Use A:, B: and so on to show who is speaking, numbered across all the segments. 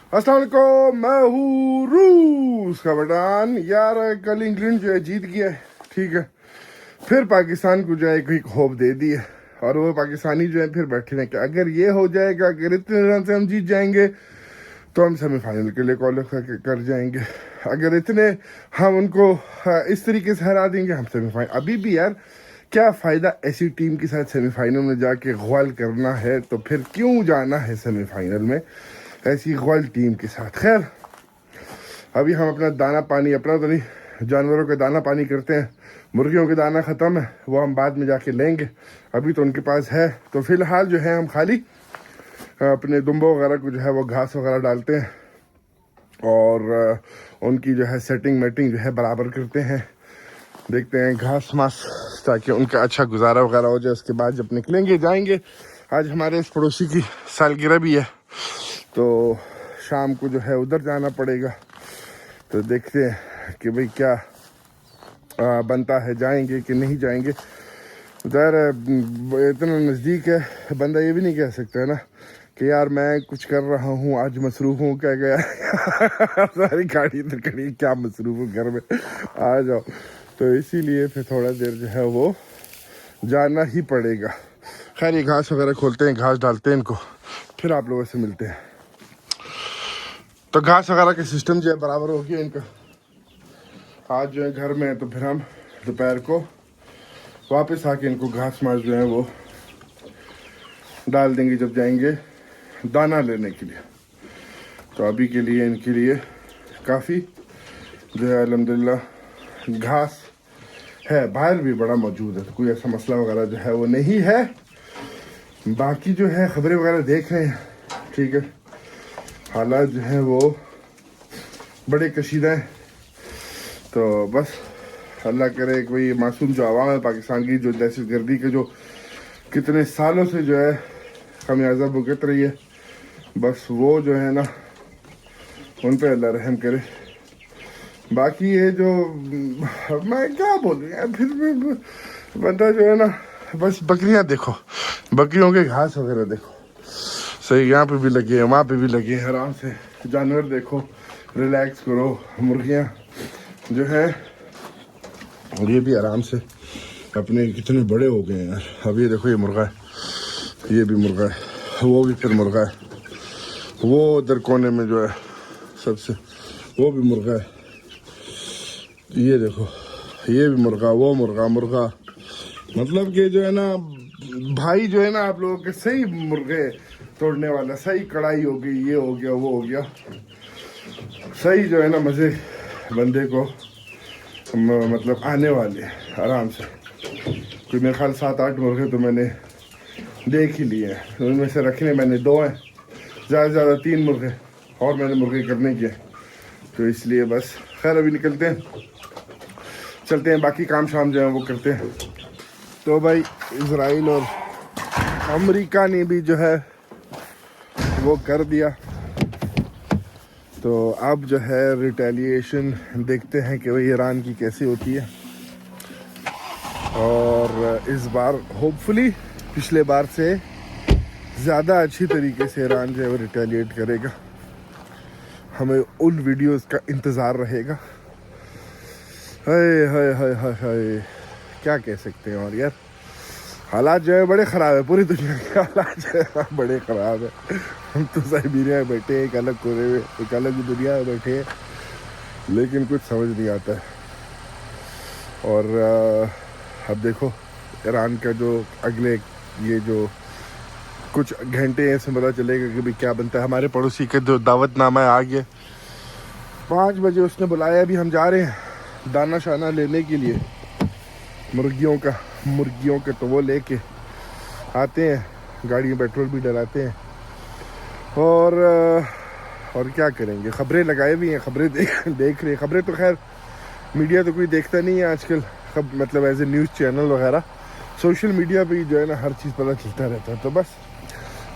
A: अस्सलाम वालेकुम, मैं हूँ रूस का बटान। यार कल इंग्लैंड जो है जीत गया है, ठीक है। फिर पाकिस्तान को जो है एक होप दे दी है और वो पाकिस्तानी जो है फिर बैठे रहे कि अगर ये हो जाएगा, अगर इतने रन से हम जीत जाएंगे तो हम सेमीफाइनल के लिए क्वालिफाई कर जाएंगे। अगर इतने हम उनको इस तरीके से हरा देंगे हम सेमीफाइनल। अभी भी यार क्या फ़ायदा ऐसी टीम के साथ सेमीफाइनल में जाके ग्वाल करना है, तो फिर क्यों जाना है सेमीफाइनल में ऐसी ग्वाल टीम के साथ। खैर अभी हम अपना दाना पानी, अपना तो नहीं, जानवरों का दाना पानी करते हैं। मुर्गियों का दाना ख़त्म है, वो हम बाद में जाके लेंगे। अभी तो उनके पास है, तो फिलहाल जो है हम खाली अपने दुम्बों वगैरह को जो है वो घास वगैरह डालते हैं और उनकी जो है सेटिंग मेटिंग जो है बराबर करते हैं। देखते हैं घास मास, ताकि उनका अच्छा गुजारा वगैरह हो जाए। उसके बाद जब निकलेंगे जाएंगे। आज हमारे इस पड़ोसी की सालगिरह भी है, तो शाम को जो है उधर जाना पड़ेगा। तो देखते हैं कि भाई क्या बनता है, जाएंगे कि नहीं जाएंगे। उधर इतना नज़दीक है, बंदा ये भी नहीं कह सकता है ना कि यार मैं कुछ कर रहा हूँ, आज मसरूफ़ हूँ, क्या गया सारी गाड़ी इधर खड़ी, क्या मसरूफ़ हूँ, घर में आ जाओ। तो इसीलिए फिर थोड़ा देर जो है वो जाना ही पड़ेगा। खैर ये घास वगैरह खोलते हैं, घास डालते हैं इनको, फिर आप लोगों से मिलते हैं। तो घास वगैरह का सिस्टम जो है बराबर हो गया इनका। आज जो है घर में है, तो फिर हम दोपहर को वापस आके इनको घास मास जो है वो डाल देंगे जब जाएंगे दाना लेने के लिए। तो अभी के लिए इनके लिए काफ़ी जो है अल्हम्दुलिल्लाह घास है। बाहर भी बड़ा मौजूद है, तो कोई ऐसा मसला वगैरह जो है वो नहीं है। बाकी जो है ख़बरें वगैरह देख रहे हैं, ठीक है। हालात जो है वो बड़े कशीदा हैं, तो बस अल्लाह करे कि भाई मासूम जो आवाम है पाकिस्तान की, जो दहशत गर्दी के जो कितने सालों से जो है खमियाजा भुगत रही है, बस वो जो है ना उन पे अल्लाह रहम करे। बाकी ये जो मैं क्या बोलूँ यार, फिर भी बंदा जो है ना, बस बकरियाँ देखो, बकरियों के घास वगैरह देखो, सही यहाँ पे भी लगे हैं, वहाँ पे भी लगे हैं, आराम से जानवर देखो, रिलैक्स करो। मुर्गियाँ जो है और ये भी आराम से अपने कितने बड़े हो गए हैं यार। अब ये देखो, ये मुर्गा है, ये भी मुर्गा है, वो भी फिर मुर्गा है, वो उधर कोने में जो है सबसे वो भी मुर्गा है, ये देखो ये भी मुर्गा, वो मुर्गा मुर्गा। मतलब कि जो है ना भाई जो है ना आप लोगों के सही मुर्गे तोड़ने वाला, सही कढ़ाई हो गई, ये हो गया, वो हो गया, सही जो है ना मज़े बंदे को मतलब आने वाले आराम से। कोई मेरे ख्याल 7-8 मुर्गे तो मैंने देख ही लिए हैं। उनमें से रखने मैंने 2 हैं, ज़्यादा से ज़्यादा 3 मुर्गे और मैंने मुर्गे करने के, तो इसलिए बस। खैर अभी निकलते हैं, चलते हैं, बाकी काम शाम जो है वो करते हैं। तो भाई इजराइल और अमेरिका ने भी जो है वो कर दिया, तो अब जो है रिटेलिएशन देखते हैं कि भाई ईरान की कैसी होती है। और इस बार होपफुली पिछले बार से ज़्यादा अच्छी तरीके से ईरान जो है वो रिटेलिएट करेगा। हमें उन वीडियोस का इंतज़ार रहेगा। हाय हाय हाय हाय हाय, क्या कह सकते हैं। और यार हालात जो है बड़े ख़राब है, पूरी दुनिया के हालात जो है बड़े ख़राब है। हम तो साइबेरिया में बैठे हैं, एक अलग कोने में, एक अलग दुनिया में बैठे हैं, लेकिन कुछ समझ नहीं आता है। और अब देखो ईरान का जो अगले ये जो कुछ घंटे ऐसे पता चलेगा कि भाई क्या बनता है। हमारे पड़ोसी के जो दावतनामा आ गया, 5 बजे उसने बुलाया, अभी हम जा रहे हैं दाना शाना लेने के लिए मुर्गियों का, तो वो लेके आते हैं, गाड़ी में पेट्रोल भी डलाते हैं और क्या करेंगे। ख़बरें लगाए भी हैं, ख़बरें देख रहे हैं। ख़बरें तो खैर मीडिया तो कोई देखता नहीं है आजकल, मतलब एज ए न्यूज़ चैनल वगैरह, सोशल मीडिया पे जो है ना हर चीज़ पता चलता रहता है, तो बस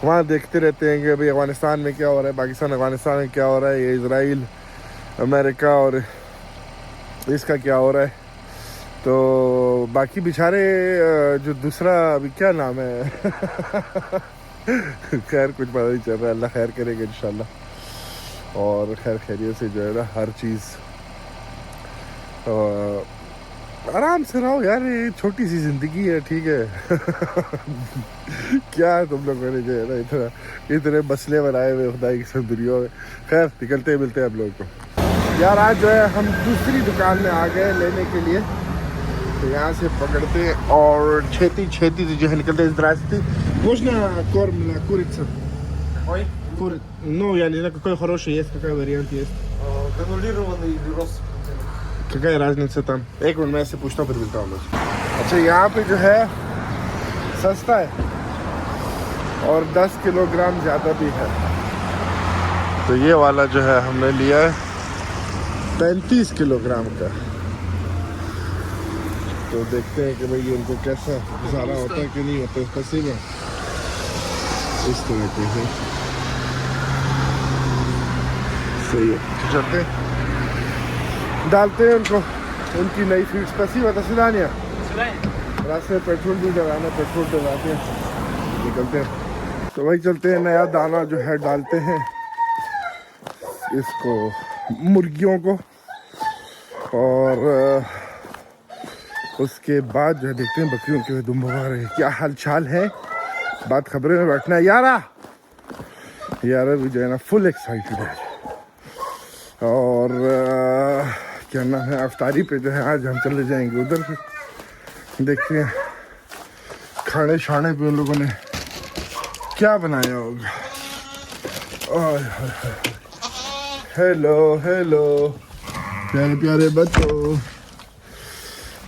A: वहाँ देखते रहते हैं कि भाई अफ़गानिस्तान में क्या हो रहा है, पाकिस्तान अफ़गानिस्तान में क्या हो रहा है, ये इजराइल अमेरिका और इसका क्या हो रहा है। तो बाकी बेचारे जो दूसरा अभी क्या नाम है खैर कुछ पता नहीं चल रहा है, अल्लाह खैर करेगा इंशाल्लाह। और खैर खैरियत से जो है ना हर चीज़ आराम से रहो यार, ये छोटी सी ज़िंदगी है, ठीक है। क्या तुम लोगों ने जो है ना इतने मसले बनाए हुए खुदा की सब दुनिया में। खैर निकलते मिलते हैं आप लोगों को। यार आज जो है हम दूसरी दुकान में आ गए लेने के लिए, तो यहाँ से पकड़ते और छेती छेती से जो है निकलते इस रास्ते। Można korm na kuricę.
B: Oj,
A: No, я не знаю, какой хороший есть, какой вариант есть.
B: гранулированный или россыпь.
A: какая разница там? एक मिनट मैं ऐसे पूछता हूँ फिर मिलता हूँ बस। अच्छा यहाँ पे जो है सस्ता है और 10 किलोग्राम ज़्यादा भी है। तो ये वाला जो है हमने लिया है 35 किलोग्राम का। तो देखते हैं कि भाई उनको कैसा गुजारा होता है कि नहीं होता है। पसीना इस तरीके से सही है। चलते हैं, डालते हैं उनको उनकी नई फीड्स। पसीना तसीदानिया रास्ते में पेट्रोल भी डलाना, पेट्रोल डलाते हैं निकलते हैं। तो वही चलते हैं, नया दाना जो है डालते हैं इसको मुर्गियों को, और उसके बाद जो है देखते हैं बकरियों के दुम भगा रहे हैं। क्या हाल चाल है, बात खबरें में बैठना है। यारा भी जो है ना फुल एक्साइटेड है। और क्या नाम है, अफ्तारी पे जो है आज हम चले जाएंगे उधर से, देखते हैं खाने शाने पे उन लोगों ने क्या बनाया होगा। हेलो हेलो प्यारे प्यारे बच्चों,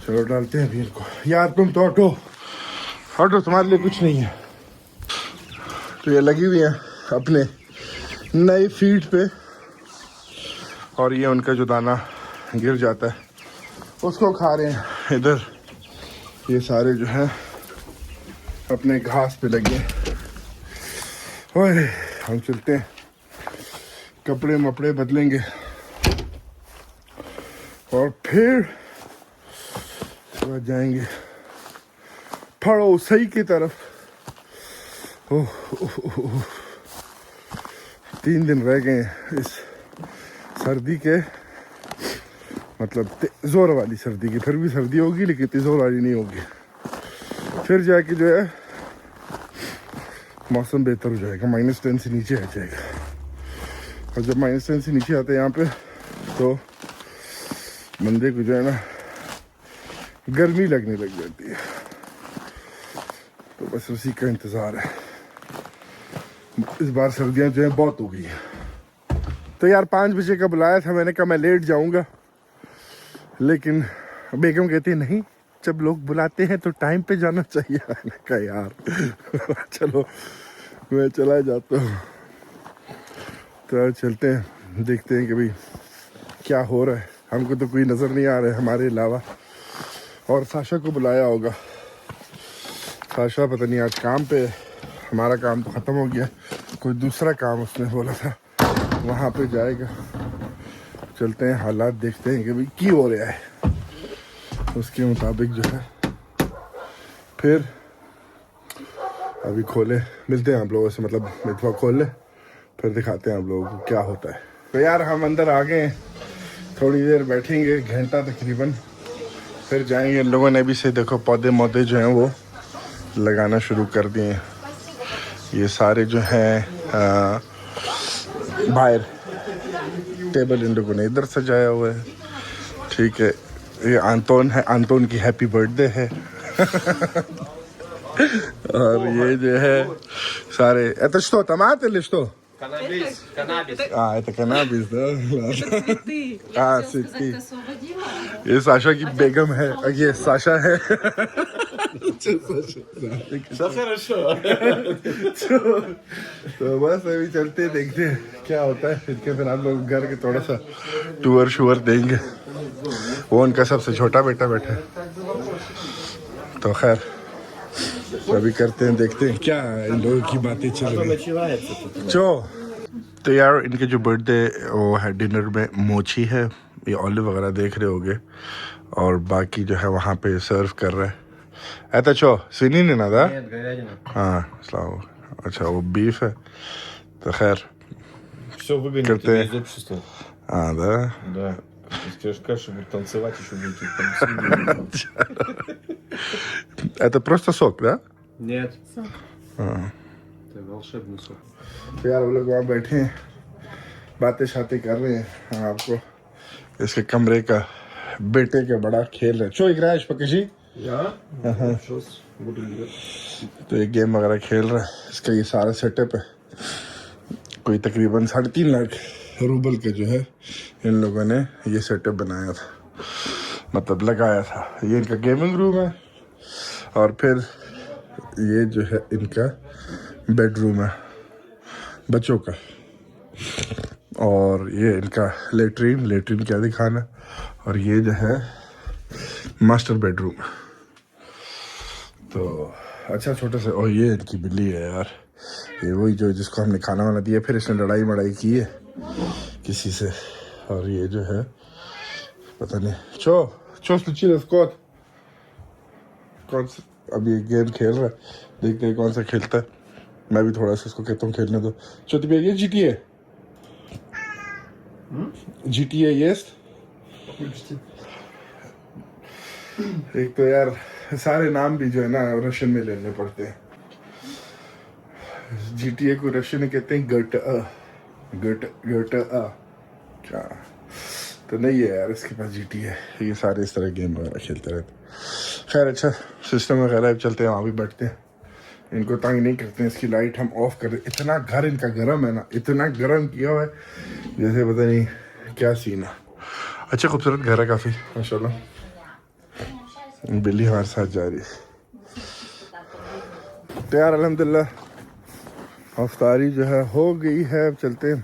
A: चलो डालते हैं भीड़ को। यार तुम तो हटो तुम्हारे लिए कुछ नहीं है। तो ये लगी हुई है अपने नई फीड पे, और ये उनका जो दाना गिर जाता है उसको खा रहे हैं। इधर ये सारे जो हैं अपने घास पे लगे। ओए हम चलते हैं, कपड़े मपड़े बदलेंगे और फिर जाएंगे पड़ोसी की तरफ। 3 दिन रह गए इस सर्दी के, मतलब जोर वाली सर्दी की। फिर भी सर्दी होगी लेकिन इतनी जोर वाली नहीं होगी। फिर जाके जो है मौसम बेहतर हो जाएगा, -10 से नीचे आ जाएगा। और जब -10 से नीचे आते हैं यहाँ पे तो बंदे को जो है ना गर्मी लगने लग जाती है। तो बस उसी का इंतज़ार है। इस बार सर्दियाँ जो है बहुत हो गई हैं। तो यार 5 बजे का बुलाया था, मैंने कहा मैं लेट जाऊंगा, लेकिन बेगम कहती है नहीं, जब लोग बुलाते हैं तो टाइम पे जाना चाहिए। मैंने कहा यार चलो मैं चला जाता हूँ। तो चलते हैं, देखते हैं कि भाई क्या हो रहा है। हमको तो कोई नज़र नहीं आ रहा है हमारे अलावा। और साशा को बुलाया होगा, साशा पता नहीं आज काम पे, हमारा काम तो ख़त्म हो गया, कोई दूसरा काम उसने बोला था वहाँ पे जाएगा। चलते हैं, हालात देखते हैं कि भाई क्या हो रहा है, उसके मुताबिक जो है फिर अभी खोले मिलते हैं आप लोगों से, मतलब मितवा खोल ले फिर दिखाते हैं आप लोगों को क्या होता है। तो यार हम अंदर आ गए हैं, थोड़ी देर बैठेंगे, घंटा तकरीबन, फिर जाएंगे। इन लोगों ने भी से देखो पौधे मौधे जो हैं वो लगाना शुरू कर दिए हैं। ये सारे जो हैं बाहर टेबल इन लोगों ने इधर सजाया हुआ है, ठीक है। ये आंतोन है, आंतोन की हैप्पी बर्थडे है। और ये जो है सारे это что, томаты или что?
B: Каннабис.
A: Это каннабис, да?
C: Цветы.
A: цветы. ये साशा की बेगम है, ये साशा है।
B: Все хорошо.
A: तो बस अभी चलते देखते हैं क्या होता है। इसके फिर आप लोग घर के थोड़ा सा टूर शूर देंगे। वो उनका सबसे छोटा बेटा बैठा है। तो खैर अभी करते हैं, देखते हैं क्या इन लोगों की बातें चल रही हैं। तो यार इनके जो बर्थडे वो है, डिनर में मोची है, ये ऑलिव वगैरह देख रहे होगे, और बाकी जो है वहाँ पे सर्व कर रहा है। ऐसा सीनी नहीं ना था। हाँ सलाम। अच्छा वो बीफ है। तो खैर
B: все выгонит
A: Как
B: тебя
A: ты?
B: из общества.
A: А, да?
B: Да. Если скажешь, что будут танцевать, еще будете там с ними.
A: Это просто сок, да?
B: Нет. Это волшебный сок.
A: तो यार वो लोग वहाँ बैठे हैं बातें शातें कर रहे हैं हाँ, आपको इसके कमरे का बेटे का बड़ा खेल है चो играешь покажи
B: Я? Сейчас буду играть.
A: तो ये गेम वगैरह खेल रहा है इसका ये सारा सेटअप है कोई तकरीबन 3.5 लाख रूबल का जो है इन लोगों ने ये सेटअप बनाया था मतलब लगाया था ये इनका गेमिंग रूम है और फिर ये जो है इनका बेडरूम है बच्चों का और ये इनका लेटरिन क्या दिखाना और ये जो है मास्टर बेडरूम तो अच्छा छोटा सा और ये इनकी बिल्ली है यार ये वही जो जिसको हमने खाना वाना दिया फिर इसने लड़ाई मड़ाई की है किसी से और ये जो है पता नहीं चो случилось कौन सा अब ये गेम खेल रहा है देखते हैं कौन सा खेलता है मैं भी थोड़ा सा इसको कहता हूँ खेलने दो चौथी ये GTA GTA есть एक तो यार सारे नाम भी जो है ना रशियन में लेने पड़ते हैं GTA को रशियन में कहते हैं GTA क्या तो नहीं है यार इसके पास GTA ये सारे इस तरह गेम वगैरह खेलते रहते खैर अच्छा सिस्टम वगैरह चलते हैं वहाँ भी बैठते हैं इनको तंग नहीं करते हैं इसकी लाइट हम ऑफ कर इतना घर इनका गर्म है ना इतना गर्म किया हुआ है जैसे पता नहीं क्या सीन है अच्छा खूबसूरत घर है काफ़ी माशाल्लाह बिल्ली हमारे साथ जा रही है तो यार अल्हम्दुलिल्लाह अफ्तारी जो है हो गई है अब चलते हैं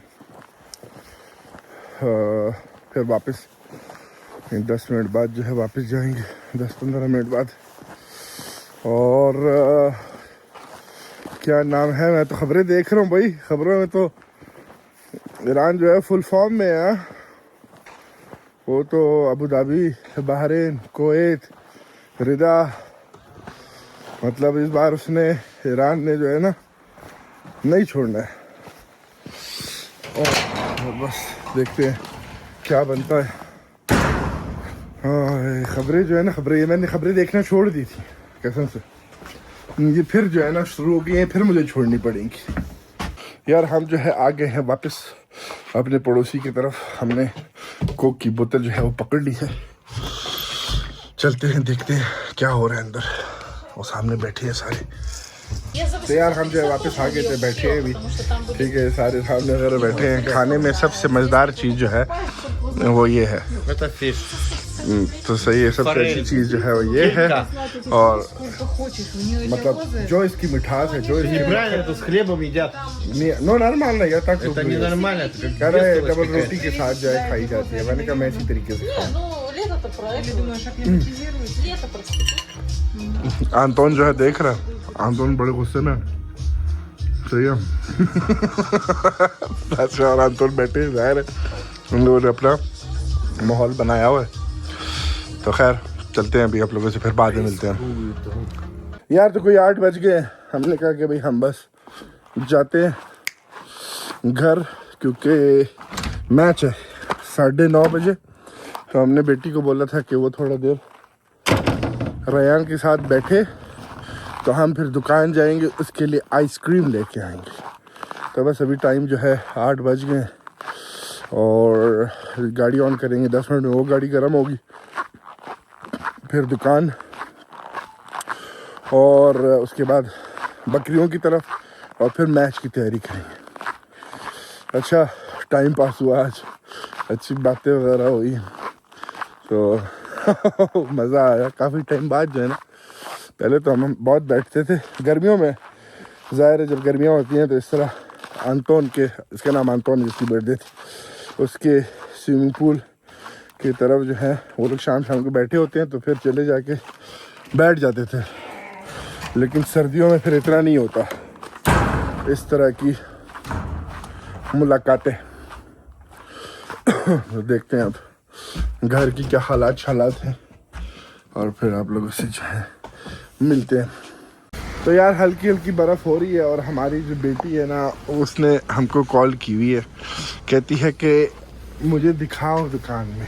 A: फिर वापस 10 मिनट बाद जो है वापस जाएंगे 10-15 मिनट बाद और क्या नाम है मैं तो खबरें देख रहा हूँ भाई खबरों में तो ईरान जो है फुल फॉर्म में है वो तो अबू धाबी बहरीन कुवैत रिदा मतलब इस बार उसने ईरान ने जो है ना नहीं छोड़ना है और बस देखते हैं क्या बनता है हाँ खबरें जो है ना खबरें मैंने खबरें देखना छोड़ दी थी कसम से ये फिर जो है ना शुरू हो गई हैं फिर मुझे छोड़नी पड़ेंगी यार हम जो है आ गए हैं वापस अपने पड़ोसी की तरफ हमने कोक की बोतल जो है वो पकड़ ली है चलते हैं देखते हैं क्या हो रहा है अंदर वो सामने बैठे हैं सारे तो यार हम जो है वापस आ गए थे बैठे हैं अभी ठीक है सारे सामने वगैरह बैठे हैं खाने में सबसे मज़ेदार चीज़ जो है वो ये है
B: Это фиш.
A: तो सही है सबसे अच्छी चीज़ जो है वो ये है और मतलब जो इसकी मिठास है जो इसकी
B: Неправильно, это с хлебом едят.
A: नो नॉर्मल है так
B: Это ненормально, это как
A: कह रहे हैं
B: тесто
A: डबल
B: испекать.
A: रोटी के साथ जो है खाई जाती है मैंने कहा मैं इसी तरीके से खाऊं
C: Ну, лето-то прошло. Думаешь, акклиматизируется? Лето просто.
A: आंतोन जो है देख रहा है आंतोन बड़े गुस्से में है। सही है अच्छा और आंतोन बैठे हैं, जाहिर है उन लोगों ने अपना माहौल बनाया हुआ है तो खैर चलते हैं अभी आप लोगों से फिर बाद में मिलते हैं यार तो कोई 8 बज गए हमने कहा कि भाई हम बस जाते हैं घर क्योंकि मैच है 9:30 बजे तो हमने बेटी को बोला था कि वो थोड़ा देर रयान के साथ बैठे तो हम फिर दुकान जाएंगे उसके लिए आइसक्रीम लेके आएंगे तो बस अभी टाइम जो है 8 बज गए और गाड़ी ऑन करेंगे 10 मिनट में वो गाड़ी गर्म होगी फिर दुकान और उसके बाद बकरियों की तरफ और फिर मैच की तैयारी करेंगे अच्छा टाइम पास हुआ आज अच्छी बातें वगैरह हुई तो मज़ा आया काफ़ी टाइम बाद जो है ना पहले तो हम बहुत बैठते थे गर्मियों में ज़ाहिर है जब गर्मियाँ होती हैं तो इस तरह आंतोन के इसका नाम आंतोन जिसकी बर्थडे थी उसके स्विमिंग पूल की तरफ जो है वो लोग शाम को बैठे होते हैं तो फिर चले जाके बैठ जाते थे लेकिन सर्दियों में फिर इतना नहीं होता इस तरह की मुलाकातें तो देखते हैं अब घर की क्या हालात हैं और फिर आप लोगों से जो है मिलते हैं तो यार हल्की हल्की बर्फ़ हो रही है और हमारी जो बेटी है ना उसने हमको कॉल की हुई है, कहती है कि मुझे दिखाओ दुकान में,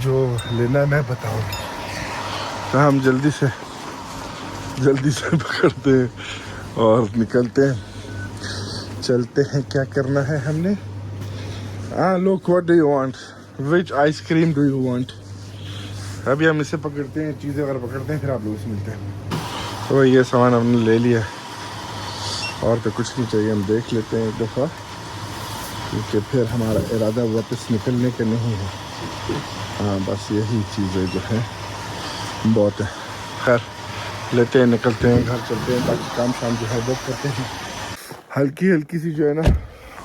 A: जो लेना मैं बताऊंगी। तो हम जल्दी से पकड़ते हैं और निकलते हैं, चलते हैं। क्या करना है हमने? हाँ लोग, what do you want, which ice cream do you want? अभी हम इसे पकड़ते हैं, चीज़ें वगैरह पकड़ते हैं, फिर आप लोगों से मिलते हैं। तो ये सामान हमने ले लिया और तो कुछ नहीं चाहिए, हम देख लेते हैं एक दफ़ा, क्योंकि फिर हमारा इरादा वापस निकलने का नहीं है। हाँ बस यही चीज़ें जो है बहुत है। खैर लेते हैं, निकलते हैं, घर चलते हैं, बाकी काम शाम जो है वो करते हैं। हल्की हल्की सी जो है ना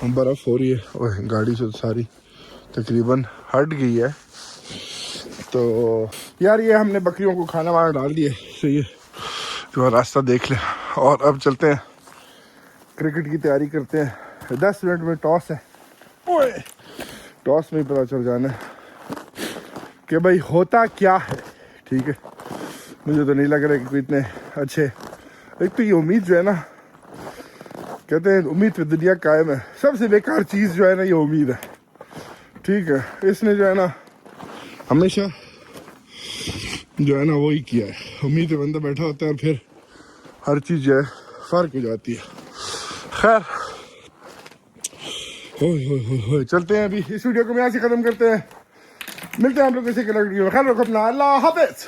A: बर्फ़ हो रही है और गाड़ी से सारी तकरीबन हट गई है। तो यार ये हमने बकरियों को खाना वाना डाल दिया, तो ये जो रास्ता देख ले। और अब चलते हैं, क्रिकेट की तैयारी करते हैं। 10 मिनट में टॉस है, ओए टॉस में ही पता चल जाना है कि भाई होता क्या है। ठीक है, मुझे तो नहीं लग रहा है कि कोई इतने अच्छे, एक तो ये उम्मीद जो है ना, कहते हैं उम्मीद पे दुनिया कायम है। सबसे बेकार चीज़ जो है ना ये उम्मीद है। ठीक है, इसने जो है ना हमेशा जो है ना वही किया है, उम्मीद पे बंदा बैठा होता है और फिर हर चीज़ जो है फ़र्क हो जाती है। खैर हो चलते हैं, अभी इस वीडियो को हम यहाँ से ख़त्म करते हैं। मिलते हैं हम लोग किसी के वीडियो में। ख्याल रखो अपना, अल्लाह हाफ़िज़।